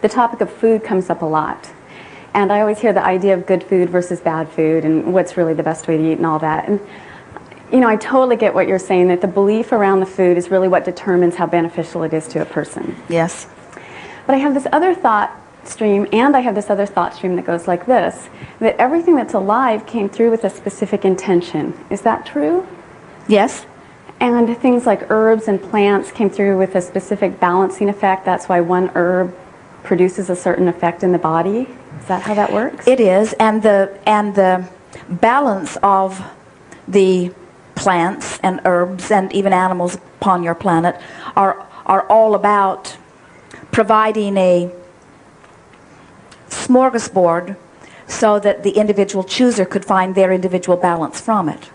the topic of food comes up a lot. And I always hear the idea of good food versus bad food and what's really the best way to eat and all that. And, you know, I totally get what you're saying, that the belief around the food is really what determines how beneficial it is to a person. Yes. But I have this other thought stream, and I have this other thought stream that goes like this, that everything that's alive came through with a specific intention. Is that true? Yes. And things like herbs and plants came through with a specific balancing effect. That's why one herb produces a certain effect in the body. Is that how that works? It is, and the balance of the plants and herbs and even animals upon your planet are all about providing a smorgasbord so that the individual chooser could find their individual balance from it.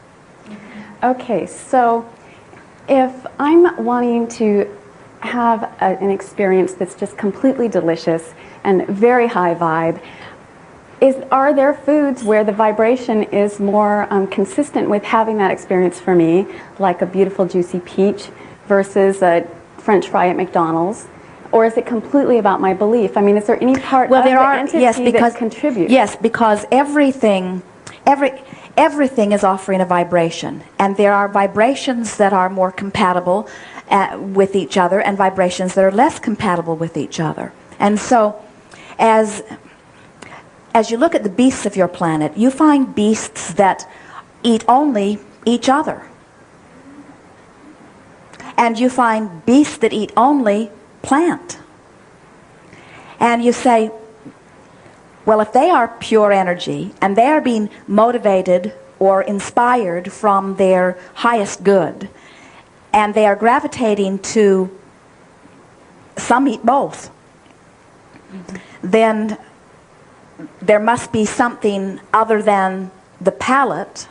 Okay, so if I'm wanting to have an experience that's just completely delicious and very high vibe, are there foods where the vibration is more consistent with having that experience for me, like a beautiful juicy peach versus a French fry at McDonald's? Or is it completely about my belief? I mean, is there any part of the entity that contributes? Yes, because everything is offering a vibration. And there are vibrations that are more compatible with each other and vibrations that are less compatible with each other. And so, as you look at the beasts of your planet, you find beasts that eat only each other. And you find beasts that eat only plant. And you say, well, if they are pure energy and they are being motivated or inspired from their highest good, and they are gravitating to, some eat both, then there must be something other than the palate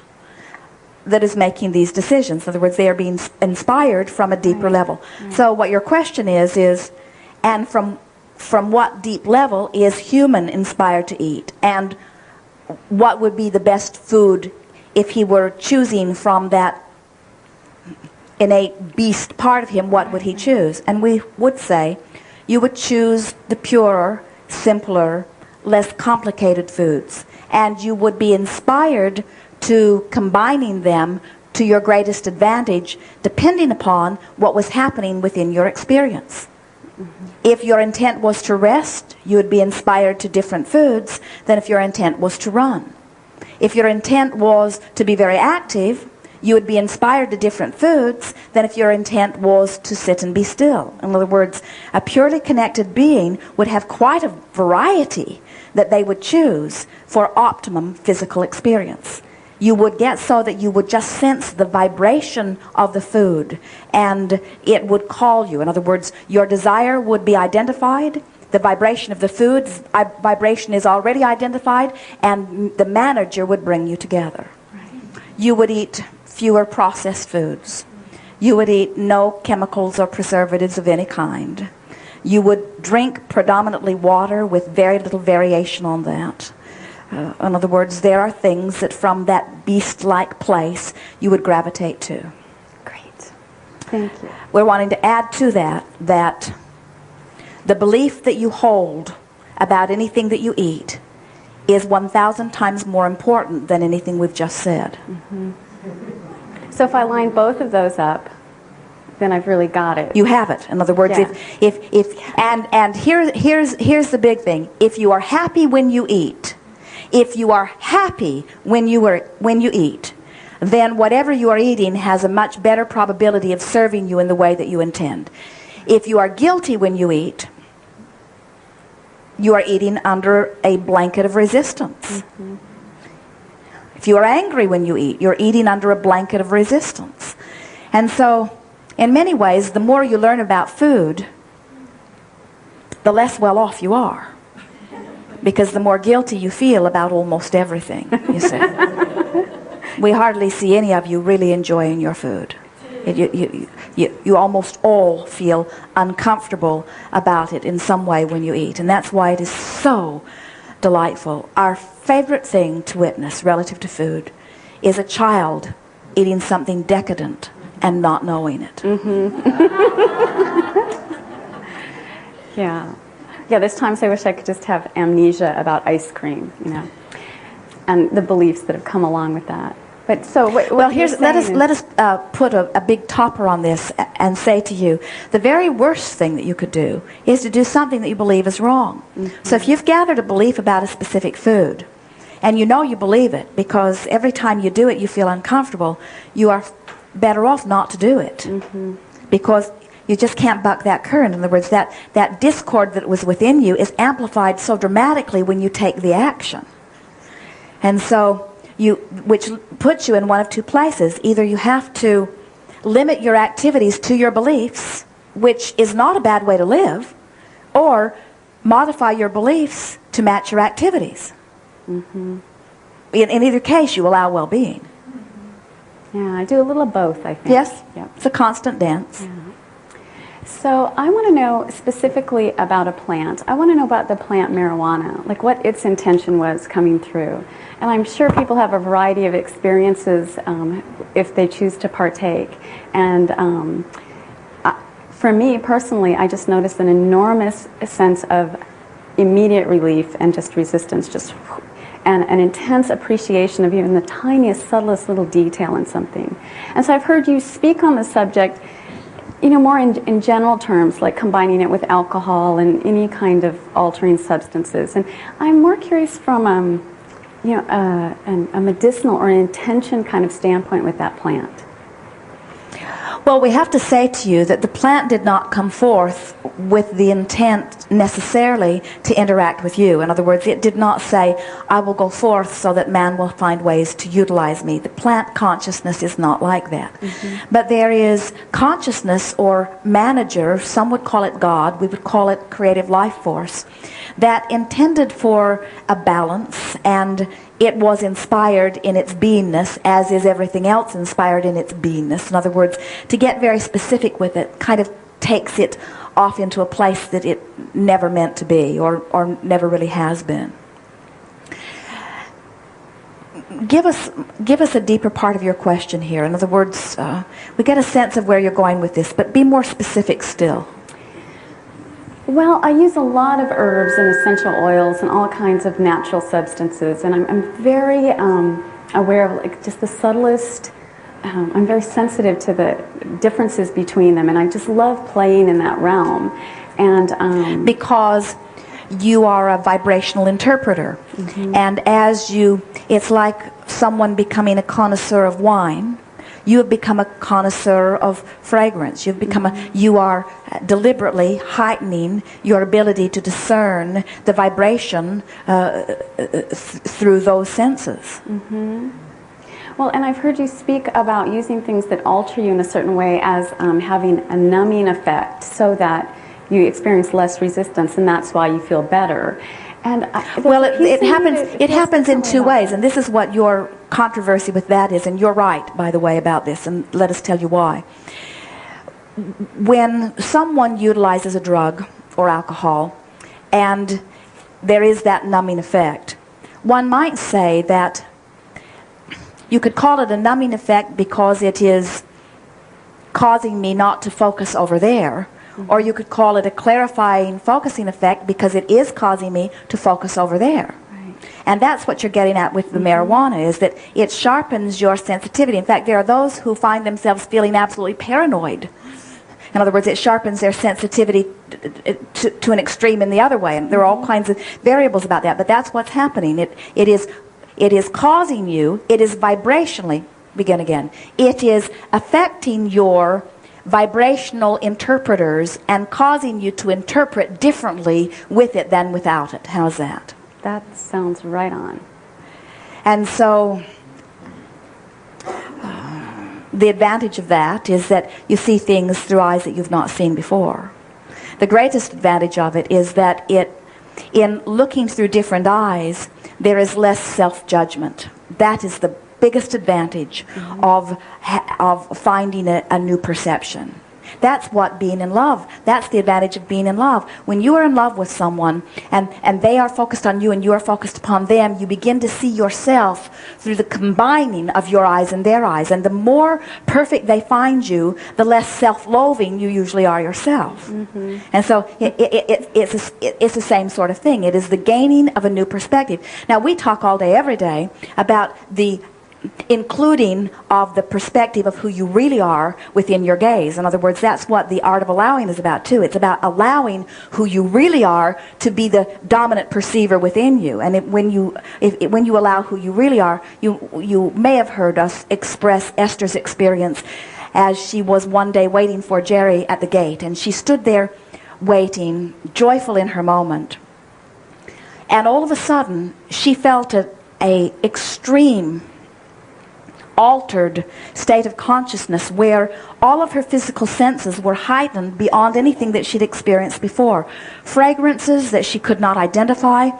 that is making these decisions. In other words, they are being inspired from a deeper level. So what your question is, and from what deep level is human inspired to eat? And what would be the best food if he were choosing from that innate beast part of him? What would he choose? And we would say, you would choose the purer, simpler, less complicated foods. And you would be inspired to combining them to your greatest advantage, depending upon what was happening within your experience. If your intent was to rest, you would be inspired to different foods than if your intent was to run. If your intent was to be very active, you would be inspired to different foods than if your intent was to sit and be still. In other words, a purely connected being would have quite a variety that they would choose for optimum physical experience. You would get so that you would just sense the vibration of the food, and it would call you. In other words, your desire would be identified, the vibration of the food vibration is already identified, and the manager would bring you together. You would eat fewer processed foods. You would eat no chemicals or preservatives of any kind. You would drink predominantly water with very little variation on that. In other words, there are things that from that beast-like place you would gravitate to. Great. Thank you. We're wanting to add to that the belief that you hold about anything that you eat is 1,000 times more important than anything we've just said. Mm-hmm. So if I line both of those up, then I've really got it. You have it. In other words, here's the big thing. If you are happy when you eat, if you are happy when you eat, then whatever you are eating has a much better probability of serving you in the way that you intend. If you are guilty when you eat, you are eating under a blanket of resistance. Mm-hmm. If you are angry when you eat, you're eating under a blanket of resistance. And so, in many ways, the more you learn about food, the less well off you are. Because the more guilty you feel about almost everything, you see. We hardly see any of you really enjoying your food. You almost all feel uncomfortable about it in some way when you eat. And that's why it is so delightful. Our favorite thing to witness relative to food is a child eating something decadent and not knowing it. Mm-hmm. Yeah. Yeah, there's times I wish I could just have amnesia about ice cream, you know, and the beliefs that have come along with that. But so, well, let us put a big topper on this and say to you, the very worst thing that you could do is to do something that you believe is wrong. Mm-hmm. So if you've gathered a belief about a specific food, and you know you believe it because every time you do it you feel uncomfortable, you are better off not to do it. Mm-hmm. Because you just can't buck that current. In other words, that discord that was within you is amplified so dramatically when you take the action. And so, which puts you in one of two places. Either you have to limit your activities to your beliefs, which is not a bad way to live, or modify your beliefs to match your activities. Mm-hmm. In either case, you allow well-being. Yeah, I do a little of both, I think. Yes, yep. It's a constant dance. Yeah. So I want to know specifically about a plant. I want to know about the plant marijuana, like what its intention was coming through. And I'm sure people have a variety of experiences if they choose to partake. And for me personally, I just noticed an enormous sense of immediate relief and just resistance, and an intense appreciation of even the tiniest, subtlest little detail in something. And so I've heard you speak on the subject, you know, more in general terms, like combining it with alcohol and any kind of altering substances. And I'm more curious from, a medicinal or an intention kind of standpoint with that plant. Well, we have to say to you that the plant did not come forth with the intent necessarily to interact with you. In other words, it did not say, I will go forth so that man will find ways to utilize me. The plant consciousness is not like that. Mm-hmm. But there is consciousness or manager, some would call it God, we would call it creative life force, that intended for a balance, and it was inspired in its beingness, as is everything else inspired in its beingness. In other words, to get very specific with it kind of takes it off into a place that it never meant to be, or never really has been. Give us a deeper part of your question here. In other words, we get a sense of where you're going with this, but be more specific still. Well, I use a lot of herbs and essential oils and all kinds of natural substances, and I'm very aware of like just the subtlest. I'm very sensitive to the differences between them, and I just love playing in that realm. And because you are a vibrational interpreter, mm-hmm. and it's like someone becoming a connoisseur of wine. You have become a connoisseur of fragrance. You are deliberately heightening your ability to discern the vibration through those senses. Mm-hmm. Well, and I've heard you speak about using things that alter you in a certain way as having a numbing effect, so that you experience less resistance, and that's why you feel better. And it happens in two ways, and this is what your controversy with that is, and you're right, by the way, about this, and let us tell you why. When someone utilizes a drug or alcohol, and there is that numbing effect, one might say that you could call it a numbing effect because it is causing me not to focus over there, or you could call it a clarifying, focusing effect because it is causing me to focus over there. Right. And that's what you're getting at with the marijuana, is that it sharpens your sensitivity. In fact, there are those who find themselves feeling absolutely paranoid. In other words, it sharpens their sensitivity to an extreme in the other way. And there are all kinds of variables about that. But that's what's happening. It is causing you, it is vibrationally, begin again, it is affecting your vibrational interpreters and causing you to interpret differently with it than without it. How's that? That sounds right on. And so the advantage of that is that you see things through eyes that you've not seen before. The greatest advantage of it is that in looking through different eyes, there is less self-judgment. That is the biggest advantage of finding a new perception. That's what being in love, that's the advantage of being in love. When you are in love with someone and they are focused on you and you are focused upon them, you begin to see yourself through the combining of your eyes and their eyes. And the more perfect they find you, the less self-loathing you usually are yourself. Mm-hmm. And so it's the same sort of thing. It is the gaining of a new perspective. Now, we talk all day, every day about the including of the perspective of who you really are within your gaze. In other words, that's what the art of allowing is about too. It's about allowing who you really are to be the dominant perceiver within you. And when you allow who you really are, you may have heard us express Esther's experience as she was one day waiting for Jerry at the gate, and she stood there waiting, joyful in her moment. And all of a sudden, she felt a extreme altered state of consciousness where all of her physical senses were heightened beyond anything that she'd experienced before. Fragrances that she could not identify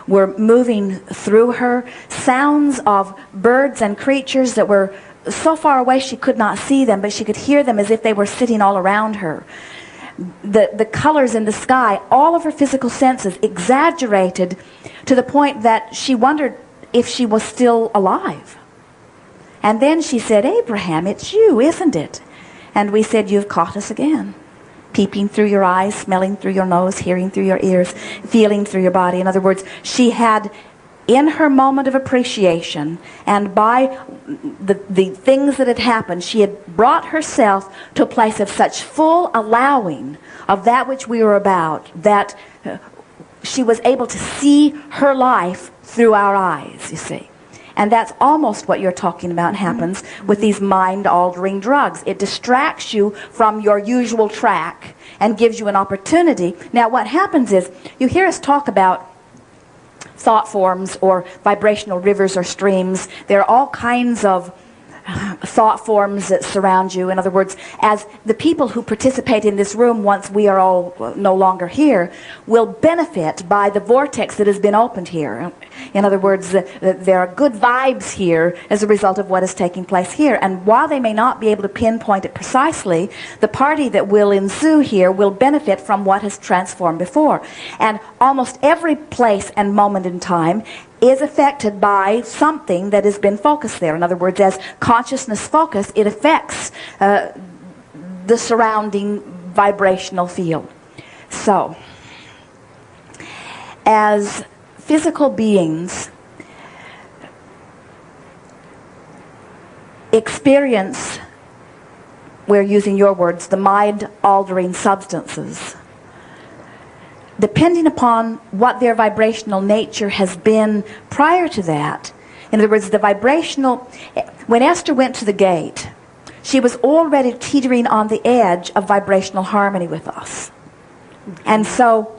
were moving through her. Sounds of birds and creatures that were so far away she could not see them, but she could hear them as if they were sitting all around her. The colors in the sky, all of her physical senses exaggerated to the point that she wondered if she was still alive. And then she said, "Abraham, it's you, isn't it?" And we said, "You've caught us again. Peeping through your eyes, smelling through your nose, hearing through your ears, feeling through your body." In other words, she had, in her moment of appreciation, and by the things that had happened, she had brought herself to a place of such full allowing of that which we were about, that she was able to see her life through our eyes, you see. And that's almost what you're talking about happens with these mind-altering drugs. It distracts you from your usual track and gives you an opportunity. Now, what happens is, you hear us talk about thought forms or vibrational rivers or streams. There are all kinds of thought forms that surround you. In other words, as the people who participate in this room, once we are all no longer here, will benefit by the vortex that has been opened here. In other words, there are good vibes here as a result of what is taking place here. And while they may not be able to pinpoint it precisely, the party that will ensue here will benefit from what has transformed before. And almost every place and moment in time is affected by something that has been focused there. In other words, as consciousness focus, it affects the surrounding vibrational field. So, as physical beings experience, we're using your words, the mind-altering substances, depending upon what their vibrational nature has been prior to that. In other words, the vibrational, when Esther went to the gate, she was already teetering on the edge of vibrational harmony with us. And so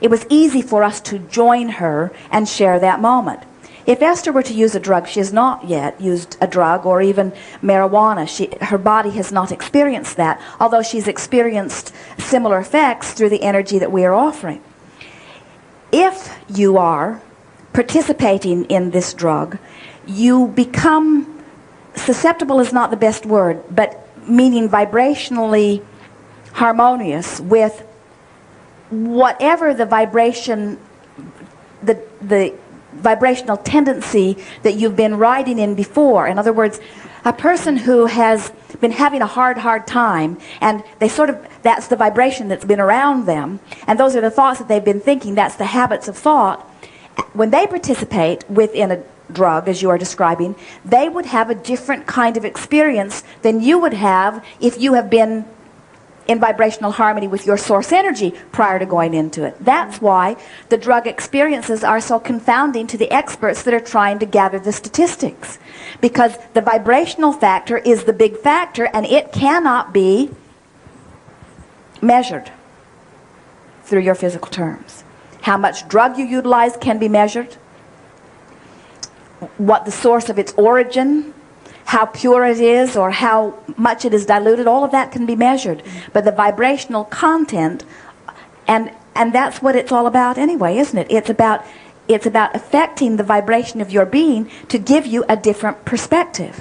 it was easy for us to join her and share that moment. If Esther were to use a drug, she has not yet used a drug or even marijuana. Her body has not experienced that, although she's experienced similar effects through the energy that we are offering. If you are participating in this drug, you become susceptible is not the best word, but meaning vibrationally harmonious with whatever the vibration, the vibrational tendency that you've been riding in before. In other words, a person who has been having a hard time, and that's the vibration that's been around them, and those are the thoughts that they've been thinking, that's the habits of thought. When they participate within a drug, as you are describing, they would have a different kind of experience than you would have if you have been in vibrational harmony with your source energy prior to going into it. That's why the drug experiences are so confounding to the experts that are trying to gather the statistics. Because the vibrational factor is the big factor, and it cannot be measured through your physical terms. How much drug you utilize can be measured. What the source of its origin, how pure it is, or how much it is diluted, all of that can be measured. But the vibrational content, and that's what it's all about anyway, isn't it? It's about affecting the vibration of your being to give you a different perspective.